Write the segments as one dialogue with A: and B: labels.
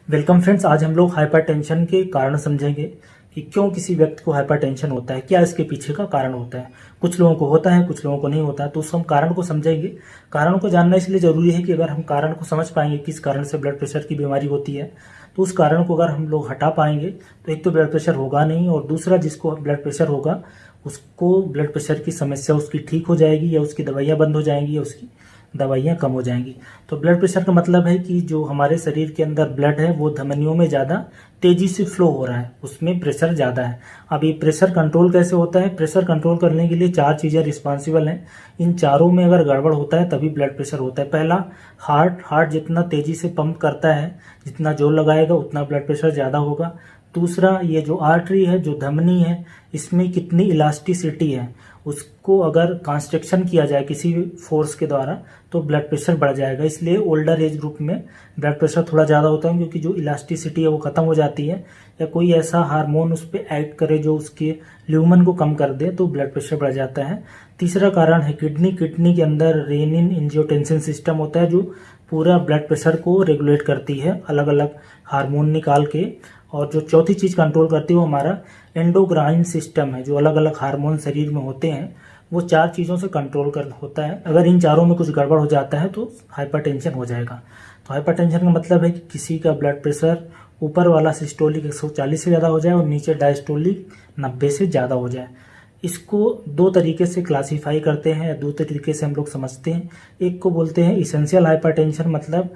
A: Welcome friends. आज हम लोग हाइपरटेंशन के कारण समझेंगे कि क्यों किसी व्यक्ति को हाइपरटेंशन होता है, क्या इसके पीछे का कारण होता है। कुछ लोगों को होता है, कुछ लोगों को नहीं होता है, तो उस हम कारण को समझेंगे। कारण को जानना इसलिए जरूरी है कि अगर हम कारण को समझ पाएंगे किस कारण से ब्लड प्रेशर की बीमारी होती है, तो उस कारण को अगर हम लोग हटा पाएंगे तो एक तो ब्लड प्रेशर होगा नहीं, और दूसरा जिसको ब्लड प्रेशर होगा उसको ब्लड प्रेशर की समस्या उसकी ठीक हो जाएगी, या उसकी दवाइयाँ बंद हो जाएंगी, या उसकी दवाइयाँ कम हो जाएंगी। तो ब्लड प्रेशर का मतलब है कि जो हमारे शरीर के अंदर ब्लड है वो धमनियों में ज़्यादा तेजी से फ्लो हो रहा है, उसमें प्रेशर ज़्यादा है। अब ये प्रेशर कंट्रोल कैसे होता है? प्रेशर कंट्रोल करने के लिए 4 चीज़ें रिस्पॉन्सिबल हैं। इन चारों में अगर गड़बड़ होता है तभी ब्लड प्रेशर होता है। पहला, हार्ट जितना तेजी से पंप करता है, जितना जोर लगाएगा उतना ब्लड प्रेशर ज़्यादा होगा। दूसरा, ये जो आर्टरी है, जो धमनी है, इसमें कितनी इलास्टिसिटी है, उसको अगर कंस्ट्रक्शन किया जाए किसी फोर्स के द्वारा तो ब्लड प्रेशर बढ़ जाएगा। इसलिए ओल्डर एज ग्रुप में ब्लड प्रेशर थोड़ा ज़्यादा होता है, क्योंकि जो इलास्टिसिटी है वो ख़त्म हो जाती है, या कोई ऐसा हार्मोन उस पर एक्ट करे जो उसके ल्यूमन को कम कर दे तो ब्लड प्रेशर बढ़ जाता है। तीसरा कारण है किडनी के अंदर रेनिन एंजियोटेंसिन सिस्टम होता है, जो पूरा ब्लड प्रेशर को रेगुलेट करती है अलग अलग हार्मोन निकाल के। और जो चौथी चीज़ कंट्रोल करती है वो हमारा एंडोक्राइन सिस्टम है, जो अलग अलग हार्मोन शरीर में होते हैं, वो 4 चीज़ों से कंट्रोल कर होता है। अगर इन चारों में कुछ गड़बड़ हो जाता है तो हाइपरटेंशन हो जाएगा। तो हाइपरटेंशन का मतलब है कि किसी का ब्लड प्रेशर ऊपर वाला सिस्टोलिक 140 से ज़्यादा हो जाए और नीचे डायस्टोलिक 90 से ज़्यादा हो जाए। इसको 2 तरीके से क्लासीफाई करते हैं, या 2 तरीके से हम लोग समझते हैं। एक को बोलते हैं इसेंशियल हाइपरटेंशन, मतलब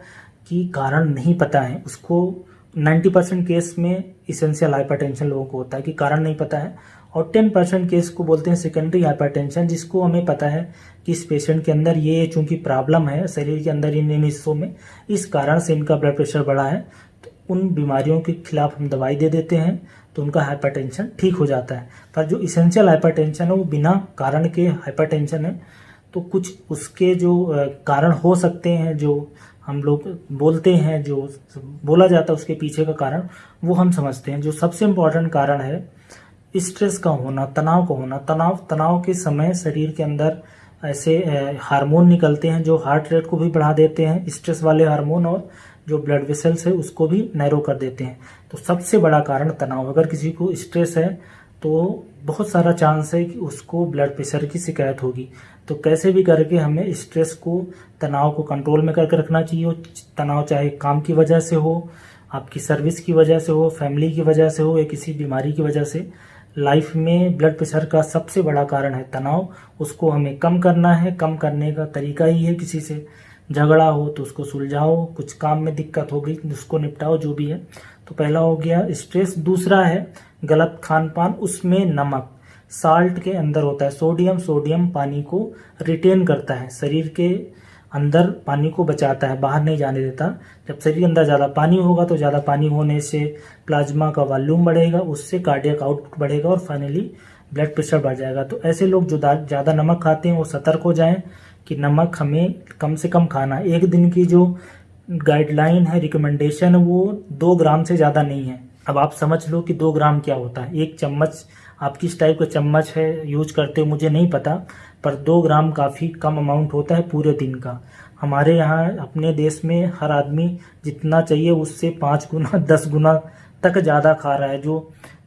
A: कि कारण नहीं पता है उसको। 90% केस में इसेंशियल हाइपरटेंशन लोगों को होता है कि कारण नहीं पता है। और 10% केस को बोलते हैं सेकेंडरी हाइपरटेंशन, जिसको हमें पता है कि इस पेशेंट के अंदर ये चूंकि प्रॉब्लम है शरीर के अंदर इन हिस्सों में, इस कारण से इनका ब्लड प्रेशर बढ़ा है, तो उन बीमारियों के खिलाफ हम दवाई दे देते हैं तो उनका हाइपरटेंशन ठीक हो जाता है। पर जो इसेंशियल हाइपरटेंशन है वो बिना कारण के हाइपरटेंशन है, तो कुछ उसके जो कारण हो सकते हैं, जो हम लोग बोलते हैं, जो बोला जाता है उसके पीछे का कारण, वो हम समझते हैं। जो सबसे इम्पोर्टेंट कारण है स्ट्रेस का होना, तनाव का होना। तनाव के समय शरीर के अंदर ऐसे हार्मोन निकलते हैं जो हार्ट रेट को भी बढ़ा देते हैं, स्ट्रेस वाले हार्मोन, और जो ब्लड वेसल्स है उसको भी नैरो कर देते हैं। तो सबसे बड़ा कारण तनाव। अगर किसी को स्ट्रेस है तो बहुत सारा चांस है कि उसको ब्लड प्रेशर की शिकायत होगी। तो कैसे भी करके हमें स्ट्रेस को, तनाव को कंट्रोल में करके रखना चाहिए। तनाव चाहे काम की वजह से हो, आपकी सर्विस की वजह से हो, फैमिली की वजह से हो, या किसी बीमारी की वजह से। लाइफ में ब्लड प्रेशर का सबसे बड़ा कारण है तनाव। उसको हमें कम करना है। कम करने का तरीका ही है किसी से झगड़ा हो तो उसको सुलझाओ, कुछ काम में दिक्कत होगी उसको निपटाओ, जो भी है। तो पहला हो गया स्ट्रेस। दूसरा है गलत खान पान। उसमें नमक, साल्ट के अंदर होता है सोडियम पानी को रिटेन करता है, शरीर के अंदर पानी को बचाता है, बाहर नहीं जाने देता। जब शरीर के अंदर ज़्यादा पानी होगा तो ज़्यादा पानी होने से प्लाज्मा का वॉल्यूम बढ़ेगा, उससे कार्डियक आउटपुट बढ़ेगा, और फाइनली ब्लड प्रेशर बढ़ जाएगा। तो ऐसे लोग जो ज़्यादा नमक खाते हैं वो सतर्क हो जाएं कि नमक हमें कम से कम खाना है। एक दिन की जो गाइडलाइन है, रिकमेंडेशन, वो 2 ग्राम से ज़्यादा नहीं है। अब आप समझ लो कि 2 ग्राम क्या होता है। 1 चम्मच, आप किस टाइप का चम्मच है यूज करते हो मुझे नहीं पता, पर 2 ग्राम काफ़ी कम अमाउंट होता है पूरे दिन का। हमारे यहाँ अपने देश में हर आदमी जितना चाहिए उससे 5 गुना 10 गुना तक ज़्यादा खा रहा है। जो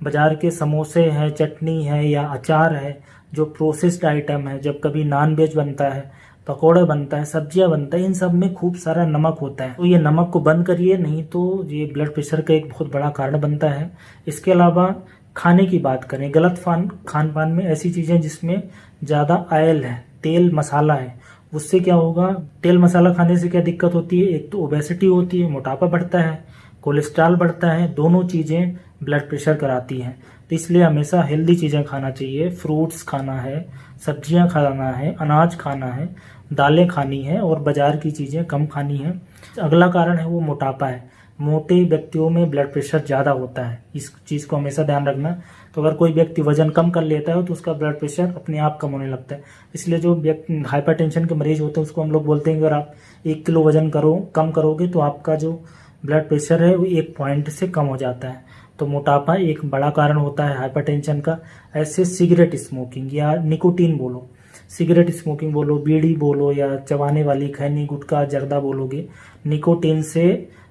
A: बाज़ार के समोसे हैं, चटनी है या अचार है, जो प्रोसेस्ड आइटम है, जब कभी नॉन वेज बनता है, पकौड़ा बनता है, सब्जियां बनता है, इन सब में खूब सारा नमक होता है। तो ये नमक को बंद करिए, नहीं तो ये ब्लड प्रेशर का एक बहुत बड़ा कारण बनता है। इसके अलावा खाने की बात करें, गलत खान पान में ऐसी चीज़ें जिसमें ज़्यादा ऑयल है, तेल मसाला है, उससे क्या होगा? तेल मसाला खाने से क्या दिक्कत होती है? एक तो ओबेसिटी होती है, मोटापा बढ़ता है, कोलेस्ट्रॉल बढ़ता है, दोनों चीज़ें ब्लड प्रेशर कराती हैं। तो इसलिए हमेशा हेल्दी चीज़ें खाना चाहिए। फ्रूट्स खाना है, सब्जियां खाना है, अनाज खाना है, दालें खानी है, और बाजार की चीज़ें कम खानी है। अगला कारण है वो मोटापा है। मोटे व्यक्तियों में ब्लड प्रेशर ज़्यादा होता है, इस चीज़ को हमेशा ध्यान रखना। तो अगर कोई व्यक्ति वजन कम कर लेता है तो उसका ब्लड प्रेशर अपने आप कम होने लगता है। इसलिए जो व्यक्ति हाइपरटेंशन के मरीज होते हैं उसको हम लोग बोलते हैं कि अगर आप 1 किलो वजन कम करोगे तो आपका जो ब्लड प्रेशर है वो 1 पॉइंट से कम हो जाता है। तो मोटापा एक बड़ा कारण होता है हाइपरटेंशन का। ऐसे सिगरेट स्मोकिंग या निकोटीन बोलो, सिगरेट स्मोकिंग बोलो, बीड़ी बोलो, या चबाने वाली खैनी, गुटखा, जर्दा बोलोगे, निकोटीन से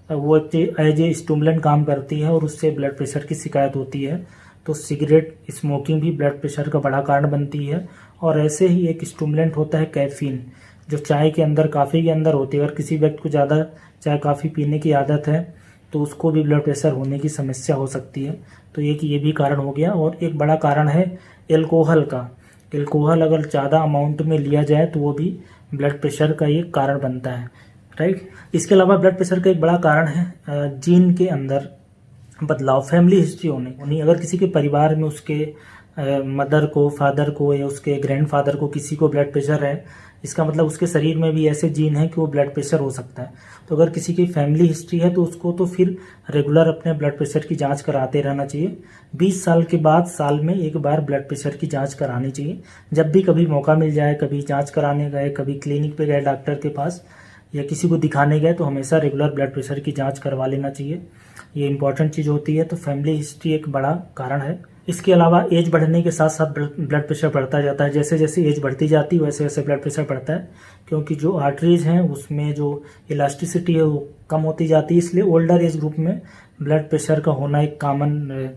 A: वो एज ए स्टिमुलेंट काम करती है और उससे ब्लड प्रेशर की शिकायत होती है। तो सिगरेट स्मोकिंग भी ब्लड प्रेशर का बड़ा कारण बनती है। और ऐसे ही एक स्टिमुलेंट होता है कैफीन, जो चाय के अंदर, कॉफ़ी के अंदर होती है। अगर किसी व्यक्ति को ज़्यादा चाय कॉफ़ी पीने की आदत है तो उसको भी ब्लड प्रेशर होने की समस्या हो सकती है। तो ये भी कारण हो गया। और एक बड़ा कारण है एल्कोहल का। एल्कोहल अगर ज़्यादा अमाउंट में लिया जाए तो वो भी ब्लड प्रेशर का एक कारण बनता है, राइट। इसके अलावा ब्लड प्रेशर का एक बड़ा कारण है जीन के अंदर बदलाव, फैमिली हिस्ट्री होनी। अगर किसी के परिवार में उसके मदर को, फादर को या उसके ग्रैंडफादर को किसी को ब्लड प्रेशर है, इसका मतलब उसके शरीर में भी ऐसे जीन है कि वो ब्लड प्रेशर हो सकता है। तो अगर किसी की फैमिली हिस्ट्री है तो उसको तो फिर रेगुलर अपने ब्लड प्रेशर की जांच कराते रहना चाहिए। 20 साल के बाद साल में एक बार ब्लड प्रेशर की जांच करानी चाहिए। जब भी कभी मौका मिल जाए, कभी जांच कराने गए, कभी क्लिनिक पे गए डॉक्टर के पास या किसी को दिखाने गए, तो हमेशा रेगुलर ब्लड प्रेशर की जांच करवा लेना चाहिए। ये इंपॉर्टेंट चीज़ होती है। तो फैमिली हिस्ट्री एक बड़ा कारण है। इसके अलावा एज बढ़ने के साथ साथ ब्लड प्रेशर बढ़ता जाता है। जैसे जैसे एज बढ़ती जाती है वैसे वैसे ब्लड प्रेशर बढ़ता है, क्योंकि जो आर्टरीज हैं उसमें जो इलास्टिसिटी है वो कम होती जाती है। इसलिए ओल्डर एज ग्रुप में ब्लड प्रेशर का होना एक कॉमन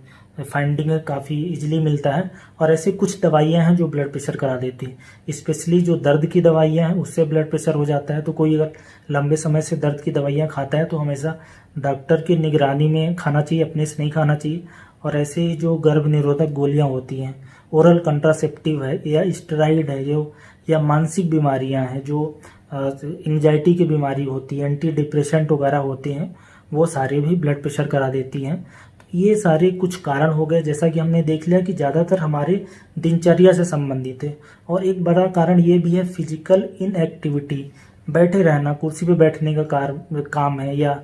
A: फाइंडिंग है, काफ़ी इजीली मिलता है। और ऐसी कुछ दवाइयां हैं जो ब्लड प्रेशर करा देती हैं। स्पेशली जो दर्द की दवाइयां हैं उससे ब्लड प्रेशर हो जाता है। तो कोई अगर लंबे समय से दर्द की दवाइयां खाता है तो हमेशा डॉक्टर की निगरानी में खाना चाहिए, अपने से नहीं खाना चाहिए। और ऐसे ही जो गर्भ निरोधक गोलियां होती हैं, ओरल कंट्रासेप्टिव है या स्टेरॉइड है, जो या मानसिक बीमारियां हैं, जो एंजाइटी की बीमारी होती है, एंटी डिप्रेशेंट वगैरह होते हैं, वो सारे भी ब्लड प्रेशर करा देती हैं। ये सारे कुछ कारण हो गए। जैसा कि हमने देख लिया कि ज़्यादातर हमारे दिनचर्या से संबंधित है। और एक बड़ा कारण ये भी है फिजिकल इनएक्टिविटी, बैठे रहना, कुर्सी पे बैठने का काम है, या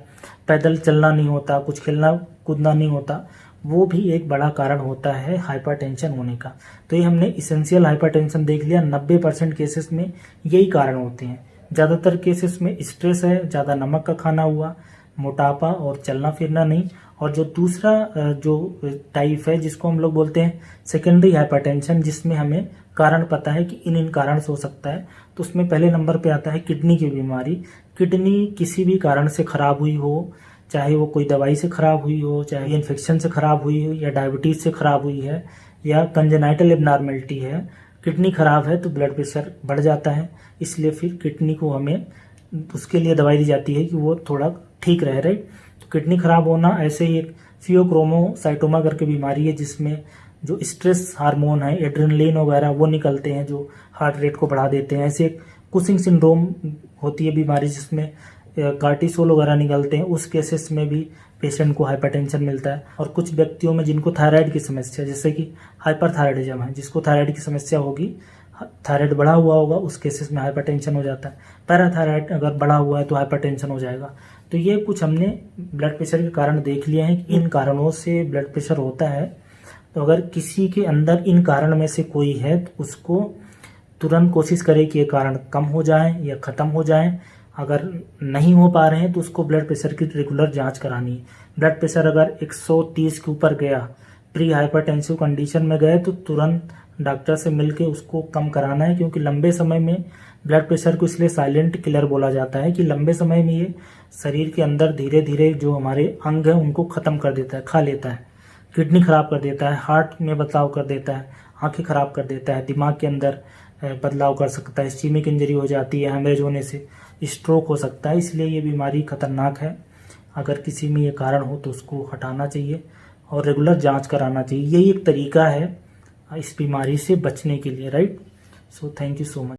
A: पैदल चलना नहीं होता, कुछ खेलना कूदना नहीं होता, वो भी एक बड़ा कारण होता है हाइपरटेंशन होने का। तो ये हमने इसेंशियल हाइपरटेंशन देख लिया। 90% केसेस में यही कारण होते हैं। ज़्यादातर केसेस में स्ट्रेस है, ज़्यादा नमक का खाना हुआ, मोटापा और चलना फिरना नहीं। और जो दूसरा जो टाइप है जिसको हम लोग बोलते हैं सेकेंडरी हाइपरटेंशन, जिसमें हमें कारण पता है कि इन कारण से हो सकता है, तो उसमें पहले नंबर पे आता है किडनी की बीमारी। किडनी किसी भी कारण से खराब हुई हो, चाहे वो कोई दवाई से खराब हुई हो, चाहे इन्फेक्शन से खराब हुई हो, या डायबिटीज से खराब हुई है, या कंजेनाइटल एबनॉर्मेलिटी है, किडनी खराब है तो ब्लड प्रेशर बढ़ जाता है। इसलिए फिर किडनी को हमें उसके लिए दवाई दी जाती है कि वो थोड़ा ठीक रहे, राइट। तो किडनी खराब होना, ऐसे ही एक फियोक्रोमोसाइटोमा करके बीमारी है जिसमें जो स्ट्रेस हार्मोन है, एड्रेनलिन वगैरह, वो निकलते हैं जो हार्ट रेट को बढ़ा देते हैं। ऐसे एक कुशिंग सिंड्रोम होती है बीमारी जिसमें कार्टिसोल वगैरह निकलते हैं। उस केसेस में भी पेशेंट को हाइपरटेंशन मिलता है। और कुछ व्यक्तियों में जिनको थायराइड की समस्या, जैसे कि हाइपरथायराइडिज्म है, जिसको थायराइड की समस्या होगी, थायराइड बढ़ा हुआ होगा, उस केसेस में हाइपरटेंशन हो जाता है। पैराथायराइड अगर बढ़ा हुआ है तो हाइपरटेंशन हो जाएगा। तो ये कुछ हमने ब्लड प्रेशर के कारण देख लिए हैं कि इन कारणों से ब्लड प्रेशर होता है। तो अगर किसी के अंदर इन कारण में से कोई है तो उसको तुरंत कोशिश करें कि ये कारण कम हो जाए या ख़त्म हो जाए। अगर नहीं हो पा रहे हैं तो उसको ब्लड प्रेशर की रेगुलर जांच करानी है। ब्लड प्रेशर अगर 130 के ऊपर गया, प्री हाइपरटेंसिव कंडीशन में गए, तो तुरंत डॉक्टर से मिलके उसको कम कराना है। क्योंकि लंबे समय में ब्लड प्रेशर को इसलिए साइलेंट किलर बोला जाता है कि लंबे समय में ये शरीर के अंदर धीरे धीरे जो हमारे अंग है उनको ख़त्म कर देता है, खा लेता है। किडनी खराब कर देता है, हार्ट में बदलाव कर देता है, आंखें खराब कर देता है, दिमाग के अंदर बदलाव कर सकता है, इस्कीमिक इंजरी हो जाती है, हेमरेज होने से स्ट्रोक हो सकता है। इसलिए ये बीमारी खतरनाक है। अगर किसी में ये कारण हो तो उसको हटाना चाहिए और रेगुलर जांच कराना चाहिए। यही एक तरीका है इस बीमारी से बचने के लिए, right. So thank you so much.